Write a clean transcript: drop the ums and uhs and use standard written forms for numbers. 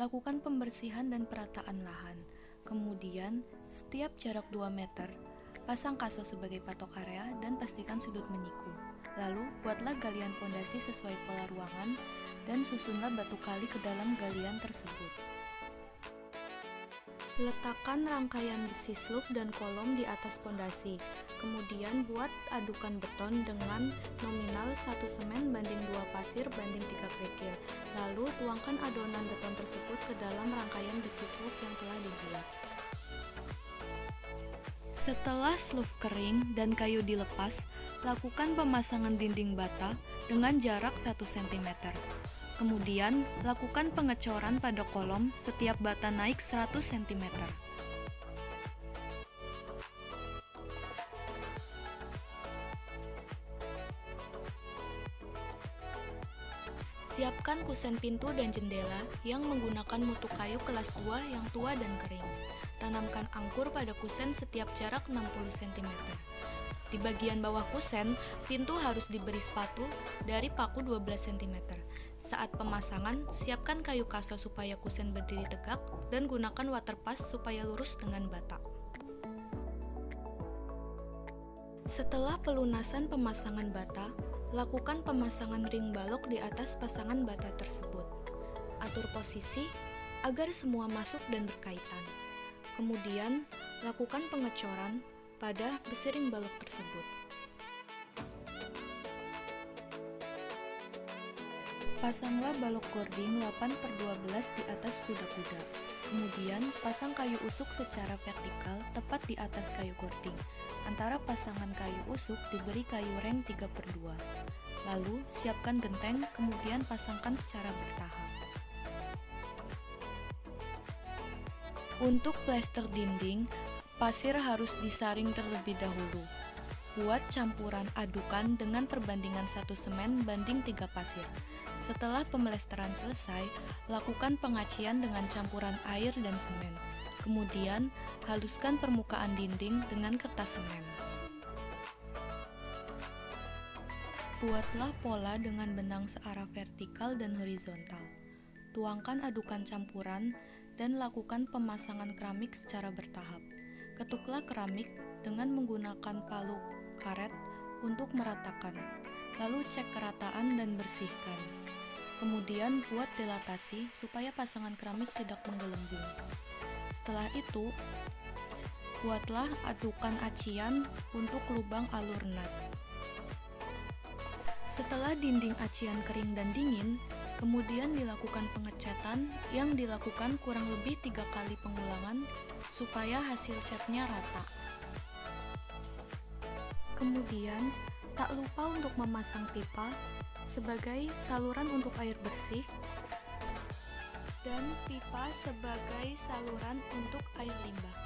lakukan pembersihan dan perataan lahan. Kemudian, setiap jarak 2 meter, pasang kaso sebagai patok area dan pastikan sudut menyiku. Lalu, buatlah galian pondasi sesuai pola ruangan dan susunlah batu kali ke dalam galian tersebut. Letakkan rangkaian besi sluf dan kolom di atas pondasi. Kemudian buat adukan beton dengan nominal 1 semen banding 2 pasir banding 3 kerikil. Lalu tuangkan adonan beton tersebut ke dalam rangkaian besi sluf yang telah dibuat. Setelah sluf kering dan kayu dilepas, lakukan pemasangan dinding bata dengan jarak 1 cm. Kemudian, lakukan pengecoran pada kolom setiap bata naik 100 cm. Siapkan kusen pintu dan jendela yang menggunakan mutu kayu kelas 2 yang tua dan kering. Tanamkan angkur pada kusen setiap jarak 60 cm. Di bagian bawah kusen, pintu harus diberi spatu dari paku 12 cm. Saat pemasangan, siapkan kayu kaso supaya kusen berdiri tegak dan gunakan waterpass supaya lurus dengan bata. Setelah pelunasan pemasangan bata, lakukan pemasangan ring balok di atas pasangan bata tersebut. Atur posisi agar semua masuk dan berkaitan. Kemudian, lakukan pengecoran pada besi ring balok tersebut. Pasanglah balok gording 8/12 di atas kuda-kuda. Kemudian, pasang kayu usuk secara vertikal tepat di atas kayu gording. Antara pasangan kayu usuk diberi kayu reng 3/2. Lalu, siapkan genteng, kemudian pasangkan secara bertahap. Untuk plester dinding, pasir harus disaring terlebih dahulu. Buat campuran adukan dengan perbandingan 1 semen banding 3 pasir. Setelah pemlesteran selesai, lakukan pengacian dengan campuran air dan semen. Kemudian, haluskan permukaan dinding dengan kertas semen. Buatlah pola dengan benang searah vertikal dan horizontal. Tuangkan adukan campuran dan lakukan pemasangan keramik secara bertahap. Ketuklah keramik dengan menggunakan palu karet untuk meratakan. Lalu cek kerataan dan bersihkan. Kemudian buat dilatasi supaya pasangan keramik tidak menggelembung. Setelah itu, buatlah adukan acian untuk lubang alur nut. Setelah dinding acian kering dan dingin, kemudian dilakukan pengecatan yang dilakukan kurang lebih 3 kali pengulangan supaya hasil catnya rata. Kemudian, tak lupa untuk memasang pipa sebagai saluran untuk air bersih dan pipa sebagai saluran untuk air limbah.